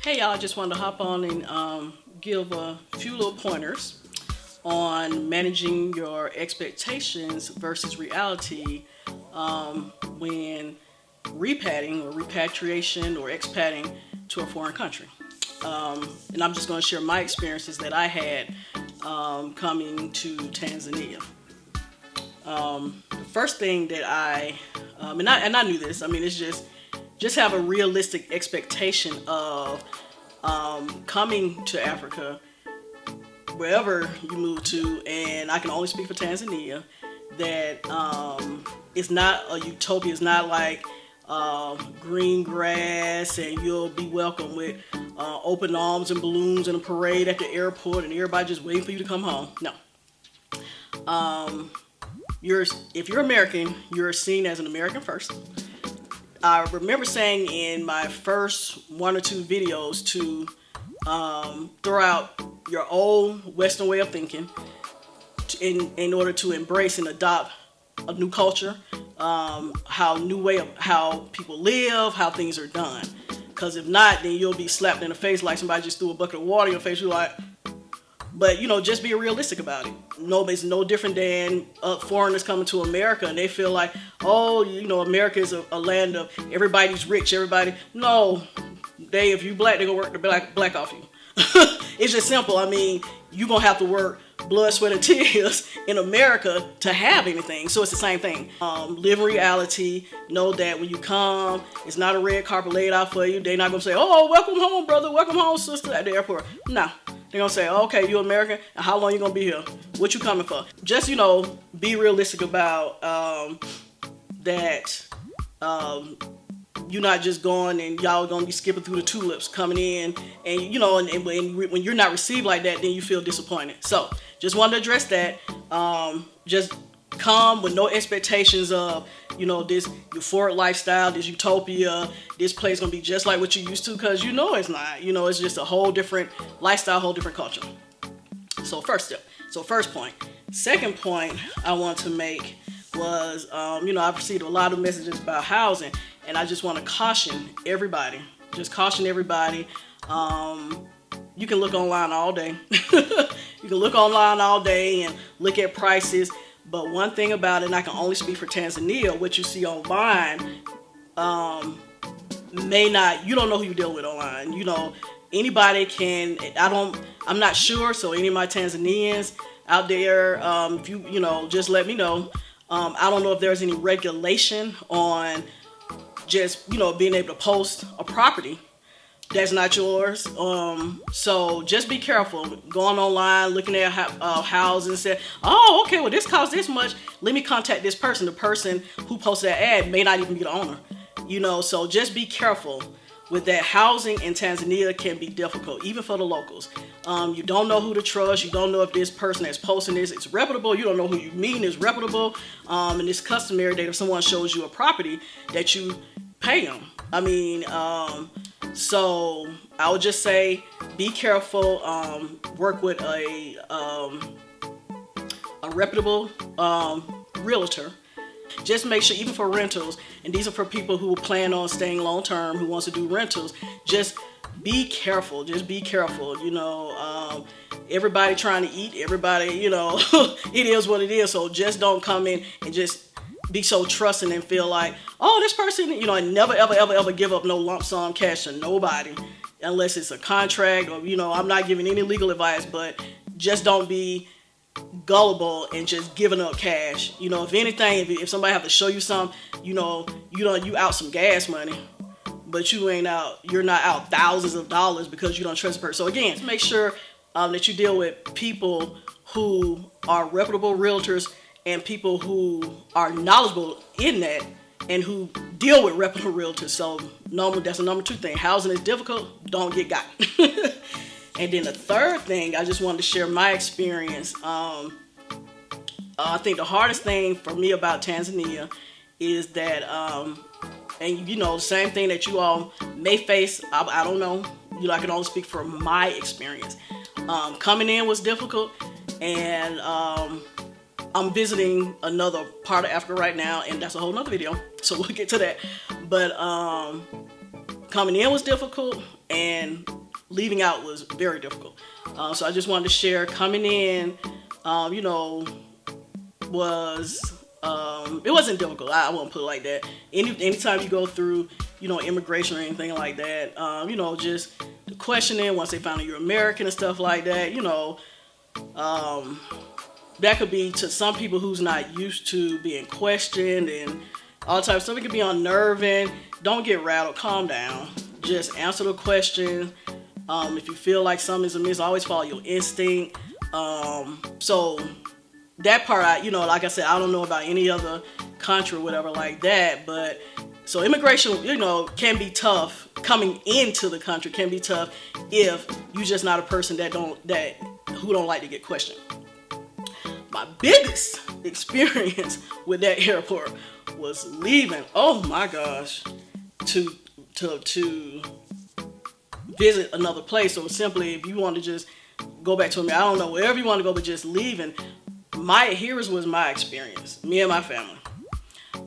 Hey y'all, just wanted to hop on and give a few little pointers on managing your expectations versus reality when repatting or repatriation or expating to a foreign country. And I'm just going to share my experiences that I had coming to Tanzania. The first thing that and I knew this. I mean, it's just have a realistic expectation of coming to Africa, wherever you move to, and I can only speak for Tanzania, that it's not a utopia. It's not like green grass and you'll be welcomed with open arms and balloons and a parade at the airport and everybody just waiting for you to come home. No. If you're American, you're seen as an American first. I remember saying in my first one or two videos to throw out your old Western way of thinking in order to embrace and adopt a new culture, new way of how people live, how things are done. Because if not, then you'll be slapped in the face like somebody just threw a bucket of water in your face. You're like, but just be realistic about it. No, it's no different than foreigners coming to America and they feel like, oh, America is a land of everybody's rich, everybody. No, if you black, they're gonna work the black off you. It's just simple. I mean, you're gonna have to work blood, sweat, and tears in America to have anything. So it's the same thing. Live in reality. Know that when you come, it's not a red carpet laid out for you. They're not gonna say, oh, welcome home, brother, welcome home, sister, at the airport. No. They're going to say, okay, you American, and how long you going to be here? What you coming for? Just, be realistic about that you're not just going and y'all going to be skipping through the tulips coming in. And, and when you're not received like that, then you feel disappointed. So, just wanted to address that. Just come with no expectations of, this euphoric lifestyle, this utopia, this place gonna be just like what you used to, because it's not. It's just a whole different lifestyle, whole different culture. So first step. So first point. Second point I want to make was, I've received a lot of messages about housing, and I just want to caution everybody. Just caution everybody. You can look online all day. You can look online all day and look at prices. But one thing about it, and I can only speak for Tanzania, what you see online you don't know who you deal with online. Anybody can, I'm not sure, so any of my Tanzanians out there, if you just let me know. I don't know if there's any regulation on just, being able to post a property that's not yours. So just be careful going online, looking at houses and say, oh, okay, well, this costs this much. Let me contact this person. The person who posted that ad may not even be the owner, so just be careful with that. Housing in Tanzania can be difficult, even for the locals. You don't know who to trust. You don't know if this person that's posting this is reputable. You don't know who you mean is reputable. And it's customary that if someone shows you a property that you pay them. I mean, so I would just say, be careful. Work with a reputable realtor. Just make sure, even for rentals, and these are for people who plan on staying long term, who wants to do rentals. Just be careful. Just be careful. Everybody trying to eat. Everybody, it is what it is. So just don't come in and just be so trusting and feel like, oh, this person, and never, ever, ever, ever give up no lump sum cash to nobody unless it's a contract or, I'm not giving any legal advice, but just don't be gullible and just giving up cash. If anything, if somebody have to show you something, you out some gas money, but you're not out thousands of dollars because you don't trust the person. So again, just make sure that you deal with people who are reputable realtors and people who are knowledgeable in that and who deal with reputable realtors. So that's a number two thing. Housing is difficult. Don't get got. And then the third thing, I just wanted to share my experience. I think the hardest thing for me about Tanzania is that, the same thing that you all may face, I don't know. I can only speak from my experience. Coming in was difficult, and I'm visiting another part of Africa right now, and that's a whole nother video, so we'll get to that. But coming in was difficult, and leaving out was very difficult. So I just wanted to share coming in, was it wasn't difficult. I won't put it like that. Anytime you go through, immigration or anything like that, just the questioning once they found out you're American and stuff like that, that could be to some people who's not used to being questioned and all the time. Stuff it can be unnerving. Don't get rattled. Calm down. Just answer the question. If you feel like something is amiss, always follow your instinct. So that part, like I said, I don't know about any other country or whatever like that, but so immigration, can be tough. Coming into the country can be tough if you're just not a person who don't like to get questioned. My biggest experience with that airport was leaving. Oh my gosh, to visit another place. So simply, if you want to just go back to America, I don't know, wherever you want to go, but just leaving. Here was my experience, me and my family.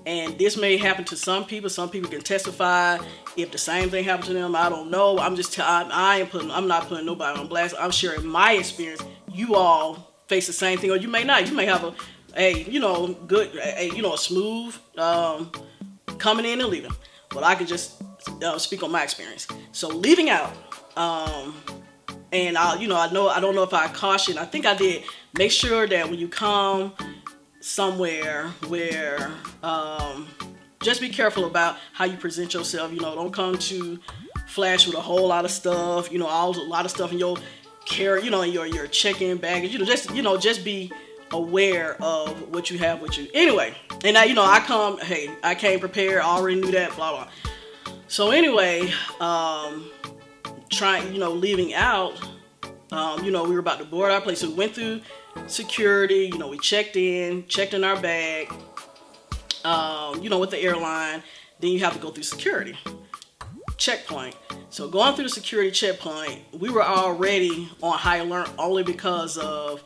And this may happen to some people. Some people can testify if the same thing happened to them. I don't know. I'm not putting nobody on blast. I'm sharing my experience. You all face the same thing, or you may not. You may have a smooth coming in and leaving. But I could just speak on my experience. So leaving out, and I don't know if I caution. I think I did. Make sure that when you come somewhere where, just be careful about how you present yourself. Don't come to flash with a whole lot of stuff. A lot of stuff in your carry. In your check-in baggage. Just be aware of what you have with you. Anyway, and now I came prepared. I already knew that. Blah blah. So anyway, leaving out. We were about to board our place. So we went through security. We checked in our bag. With the airline. Then you have to go through security checkpoint. So going through the security checkpoint, we were already on high alert only because of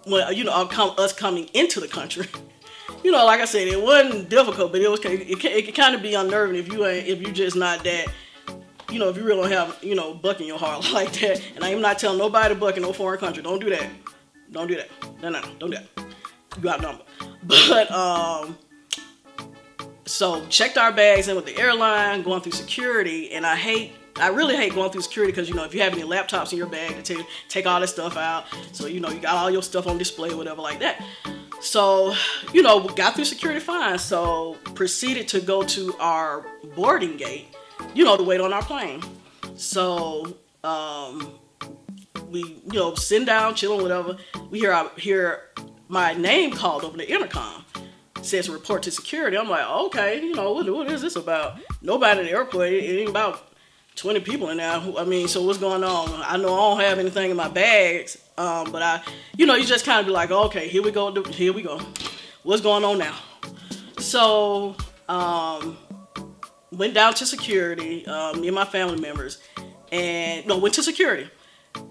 us coming into the country. Like I said, it wasn't difficult, but it can kind of be unnerving if you just not that. If you really don't have, buck in your heart like that. And I'm not telling nobody to buck in no foreign country. Don't do that. Don't do that. No, don't do that. You outnumbered. But, so checked our bags in with the airline, going through security. And I really hate going through security because, if you have any laptops in your bag, to take all this stuff out. So, you got all your stuff on display or whatever like that. So, got through security fine. So proceeded to go to our boarding gate, to wait on our plane. So, we, sitting down, chilling, whatever. We hear my name called over the intercom. It says report to security. I'm like, okay, what is this about? Nobody in the airport. It ain't about 20 people in there. So what's going on? I know I don't have anything in my bags. But you just kind of be like, okay, here we go. What's going on now? So, went down to security, me and my family members, went to security.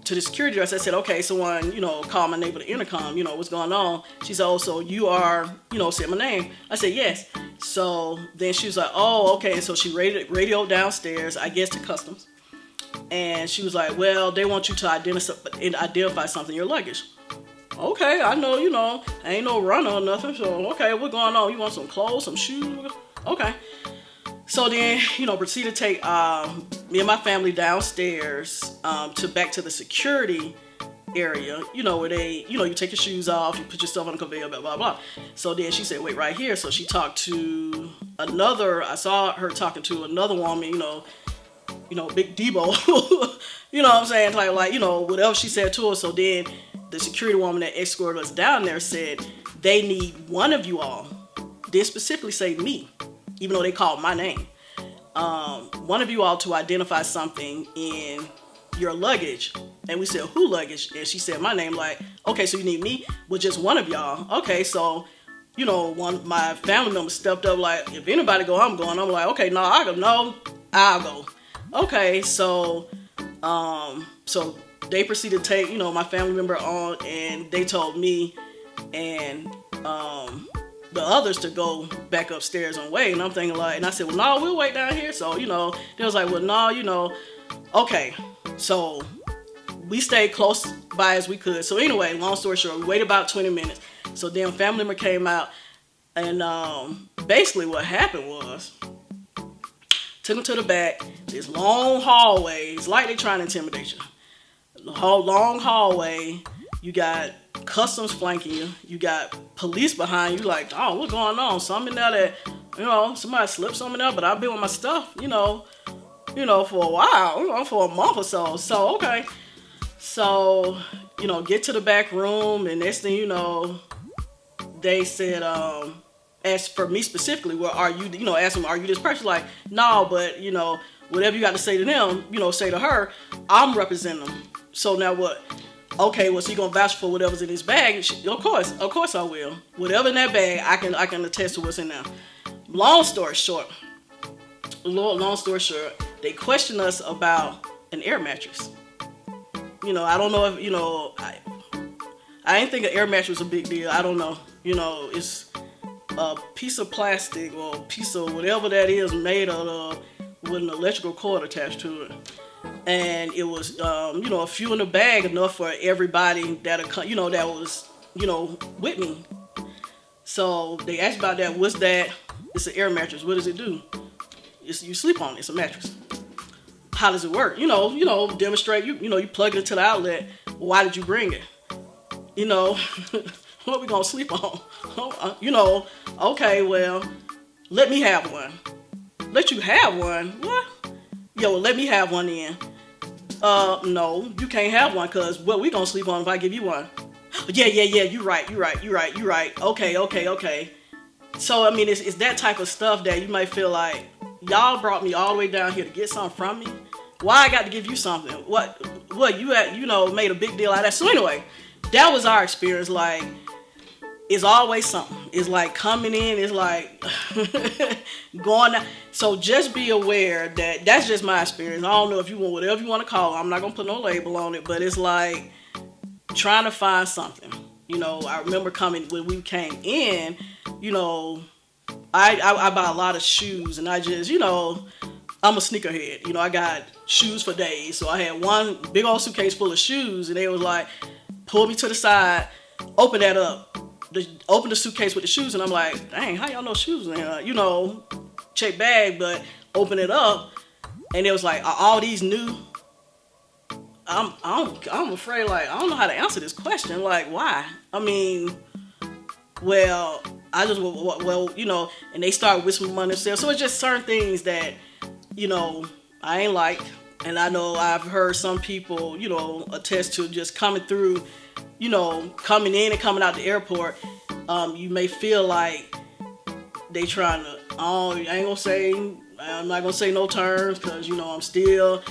To the security desk, I said, okay, someone, call my name with the intercom, what's going on? She said, oh, so you are, said my name. I said, yes. So then she was like, oh, okay. And so she radioed downstairs, I guess to customs. And she was like, well, they want you to identify something in your luggage. Okay, I know, I ain't no runner or nothing. So, okay, what's going on? You want some clothes, some shoes? Okay. So then, proceed to take me and my family downstairs back to the security area, where they, you take your shoes off, you put your stuff on the conveyor, blah, blah, blah. So then she said, wait right here. So she talked to I saw her talking to another woman, Big Debo, what I'm saying? Like, whatever she said to her. So then the security woman that escorted us down there said, they need one of you all. They specifically say me, even though they called my name. One of you all to identify something in your luggage. And we said, who luggage? And she said my name, like, okay, so you need me? Well, just one of y'all. Okay, so, my family member stepped up, like, if anybody go, I'm going. I'm like, okay, I'll go. Okay, so they proceeded to take, my family member on, and they told me, and the others to go back upstairs and wait. And I'm thinking like, and I said, well, no, we'll wait down here. So, they was like, well, no, okay. So we stayed close by as we could. So anyway, long story short, we waited about 20 minutes. So then family member came out, and basically what happened was, took them to the back, this long hallway. It's like they trying to intimidate you. The whole long hallway, you got customs flanking you. You got police behind you, like, oh, what's going on? Something in there that, somebody slipped something there, but I've been with my stuff, for a while, for a month or so. So, okay. So, get to the back room, and next thing you know, they said, as for me specifically, well, are you, ask them, are you this person? Like, no, but, whatever you got to say to them, say to her, I'm representing them. So now what? Okay, well, so you gonna vouch for whatever's in his bag? Of course I will. Whatever in that bag, I can attest to what's in there. Long story short, they questioned us about an air mattress. I don't know if, I didn't think an air mattress was a big deal. I don't know. It's a piece of plastic or a piece of whatever that is made out of with an electrical cord attached to it. And it was, a few in the bag, enough for everybody that was, with me. So they asked about that. What's that? It's an air mattress. What does it do? You sleep on it. It's a mattress. How does it work? Demonstrate. You plug it into the outlet. Why did you bring it? What we gonna sleep on? Okay, well, let me have one. Let you have one? What? Yo, well, let me have one then. No, you can't have one, because what we gonna sleep on if I give you one? Yeah, you're right. Okay. So, I mean, it's that type of stuff that you might feel like, y'all brought me all the way down here to get something from me. Why I got to give you something? What you had, made a big deal out of that. So anyway, that was our experience. Like, it's always something. It's like coming in, it's like going out. So just be aware that that's just my experience. I don't know if you want whatever you want to call it. I'm not going to put no label on it, but it's like trying to find something. I remember when we came in, I buy a lot of shoes, and I just, I'm a sneakerhead. I got shoes for days. So I had one big old suitcase full of shoes, and they was like, pull me to the side, open that up. Open the suitcase with the shoes, and I'm like, dang, how y'all know shoes in here? Check bag, but open it up, and it was like, are all these new? I'm afraid, like, I don't know how to answer this question. Like, why? I mean, well, I just, and they start whispering among themselves. So it's just certain things that, I ain't like. And I know I've heard some people, attest to just coming through, coming in and coming out the airport. You may feel like they trying to, I'm not gonna say no terms, because I'm still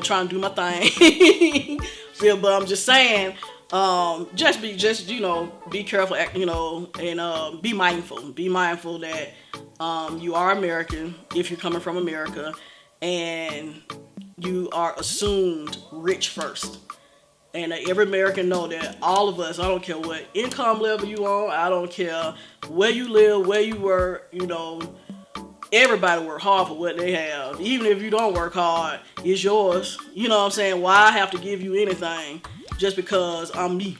trying to do my thing. But I'm just saying, be careful, and be mindful. Be mindful that you are American if you're coming from America, and you are assumed rich first. And every American know that all of us, I don't care what income level you on, I don't care where you live, where you work, everybody work hard for what they have. Even if you don't work hard, it's yours. You know what I'm saying? Why I have to give you anything just because I'm me,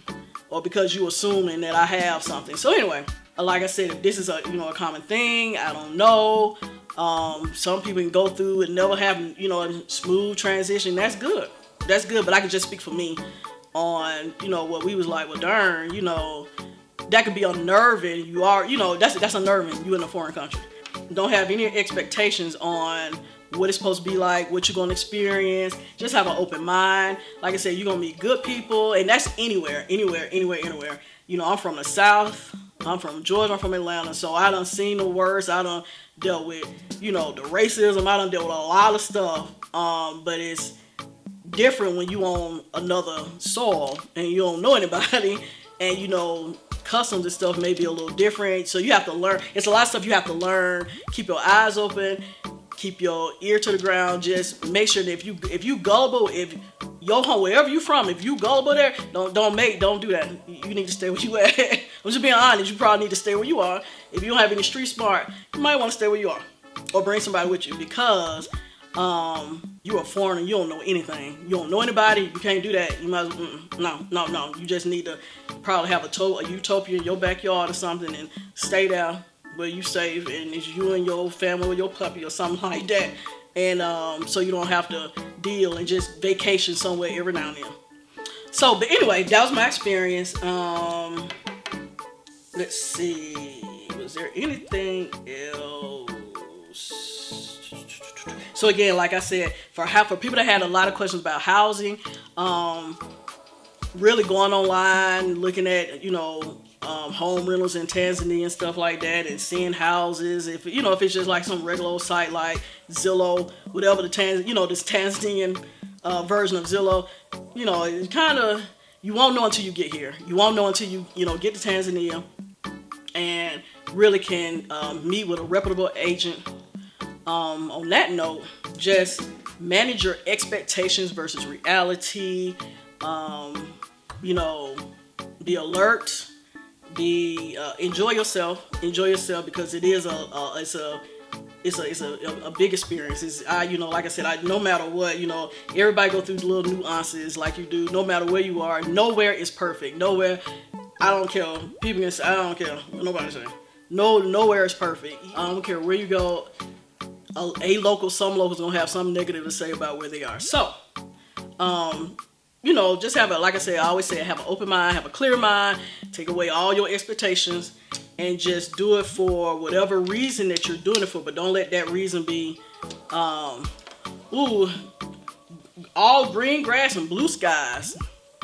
or because you assuming that I have something. So anyway, like I said, if this is a common thing, I don't know. Some people can go through and never have a smooth transition. That's good. But I can just speak for me on, what we was like, well, darn, that could be unnerving. You are, that's unnerving. You in a foreign country. Don't have any expectations on what it's supposed to be like, what you're going to experience. Just have an open mind. Like I said, you're going to meet good people, and that's anywhere. I'm from the South. I'm from Georgia. I'm from Atlanta. So I done seen the worst. I done dealt with, the racism. I done dealt with a lot of stuff. But it's different when you on another soil and you don't know anybody, and customs and stuff may be a little different. So you have to learn. It's a lot of stuff you have to learn. Keep your eyes open. Keep your ear to the ground. Just make sure that if you gullible, if your home, wherever you from, if you gullible there, don't do that. You need to stay where you at. I'm just being honest. You probably need to stay where you are. If you don't have any street smart, you might want to stay where you are, or bring somebody with you, because you're a foreigner. You don't know anything. You don't know anybody. You can't do that. You might no. You just need to probably have a utopia in your backyard or something, and stay there where you safe, and it's you and your family or your puppy or something like that. And so you don't have to deal and just vacation somewhere every now and then. So, but anyway, that was my experience. Let's see, was there anything else? So again, like I said, for people that had a lot of questions about housing, really going online, looking at, home rentals in Tanzania and stuff like that, and seeing houses. If it's just like some regular old site like Zillow, whatever this Tanzanian version of Zillow, it kind of, you won't know until you get here. You won't know until you get to Tanzania and really can meet with a reputable agent. On that note, just manage your expectations versus reality. Be alert. Enjoy yourself because it is a big experience. Like I said, no matter what, everybody go through little nuances like you do. No matter where you are, nowhere is perfect. Nowhere, I don't care. People can say, I don't care. Nobody's saying. Nowhere is perfect. I don't care where you go. Some locals gonna have something negative to say about where they are. So, just like I say, I always say, have an open mind, have a clear mind, take away all your expectations, and just do it for whatever reason that you're doing it for. But don't let that reason be, all green grass and blue skies.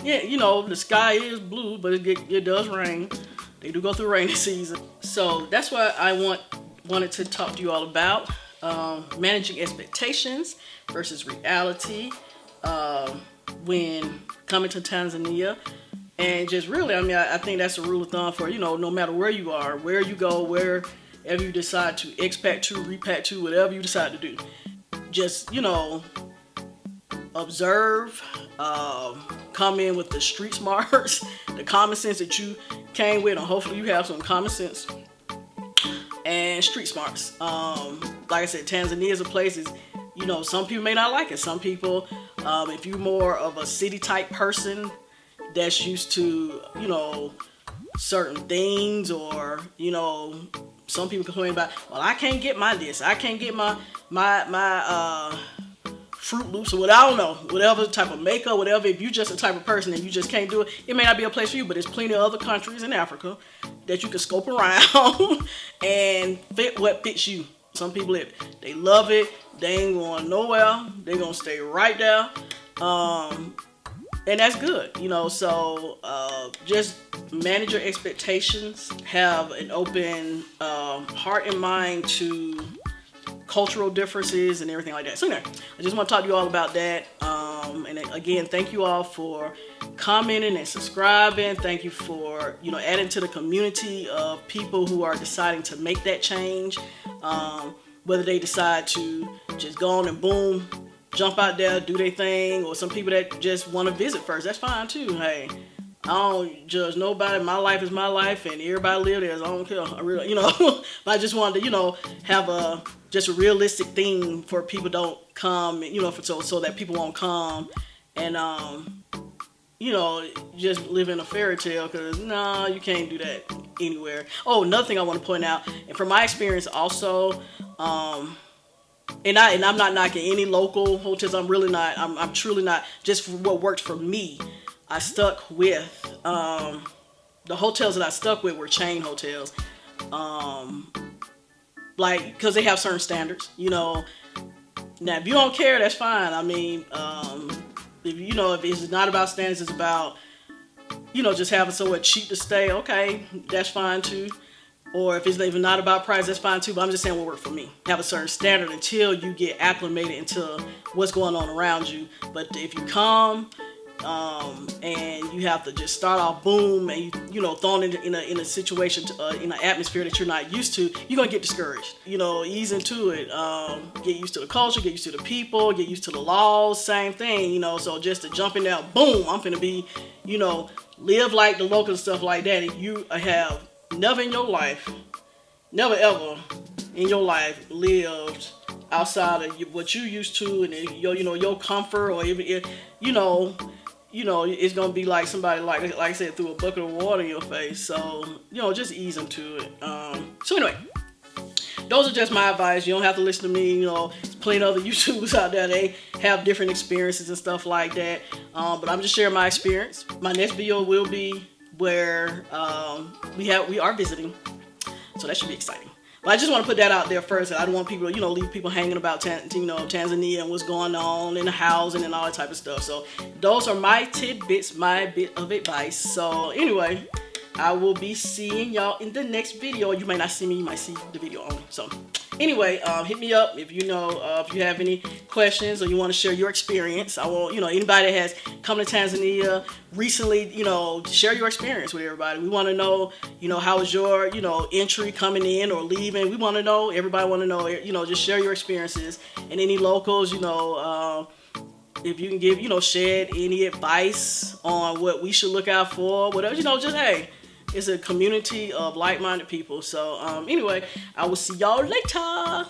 Yeah, the sky is blue, but it does rain. They do go through rainy season. So that's what I wanted to talk to you all about. Managing expectations versus reality when coming to Tanzania. And just really, I think that's a rule of thumb for, no matter where you are, where you go, wherever you decide to expat to, repat to, whatever you decide to do. Just, observe, come in with the street smarts, the common sense that you came with, and hopefully you have some common sense and street smarts. Like I said, Tanzania is a place, some people may not like it. Some people, if you're more of a city type person that's used to, certain things, or, some people complain about, well, I can't get my this, I can't get my Fruit Loops or whatever, I don't know, whatever type of makeup, whatever. If you're just a type of person and you just can't do it, it may not be a place for you, but there's plenty of other countries in Africa that you can scope around and fit what fits you. Some people, they love it, they ain't going nowhere, they're going to stay right there, and that's good, so just manage your expectations, have an open heart and mind to cultural differences and everything like that. So anyway, I just want to talk to you all about that. And again, thank you all for commenting and subscribing. Thank you for, adding to the community of people who are deciding to make that change. Whether they decide to just go on and boom, jump out there, do their thing, or some people that just want to visit first. That's fine too. Hey, I don't judge nobody. My life is my life, and everybody live there. I don't care. I really, but I just wanted to, have just a realistic thing for people don't come, so that people won't come and, just live in a fairy tale, because no, you can't do that anywhere. Oh, another thing I want to point out, and from my experience also, and I'm not knocking any local hotels. I'm really not. I'm truly not. Just for what worked for me, I stuck with the hotels that I stuck with were chain hotels. Because they have certain standards, Now, if you don't care, that's fine. If it's not about standards, it's about, just having somewhere cheap to stay. Okay, that's fine too. Or if it's even not about price, that's fine too. But I'm just saying what worked for me. Have a certain standard until you get acclimated into what's going on around you. But if you come and you have to just start off boom, and you know, thrown in a situation, in an atmosphere that you're not used to, you're gonna get discouraged. You know, ease into it, get used to the culture, get used to the people, get used to the laws, same thing, you know. So just to jump in there, boom, I'm finna be, you know, live like the local and stuff like that. You have never in your life, never ever in your life lived outside of what you used to, and your, you know, your comfort, or even, you know, it's gonna be like somebody, like I said, threw a bucket of water in your face. So, you know, just ease into it. So anyway, those are just my advice. You don't have to listen to me. You know, there's plenty of other YouTubers out there. They have different experiences and stuff like that. But I'm just sharing my experience. My next video will be where we are visiting, so that should be exciting. But I just want to put that out there first. I don't want people to, you know, leave people hanging about Tanzania and what's going on in the housing and all that type of stuff. So those are my tidbits, my bit of advice. So anyway, I will be seeing y'all in the next video. You might not see me, you might see the video only. So anyway, hit me up if you know, if you have any questions or you want to share your experience. I will, you know, anybody that has come to Tanzania recently, you know, share your experience with everybody. We want to know, you know, how was your, you know, entry coming in or leaving. We want to know, everybody want to know, you know, just share your experiences. And any locals, you know, if you can give, you know, shed any advice on what we should look out for, whatever, you know, just, hey, it's a community of like-minded people. So anyway, I will see y'all later.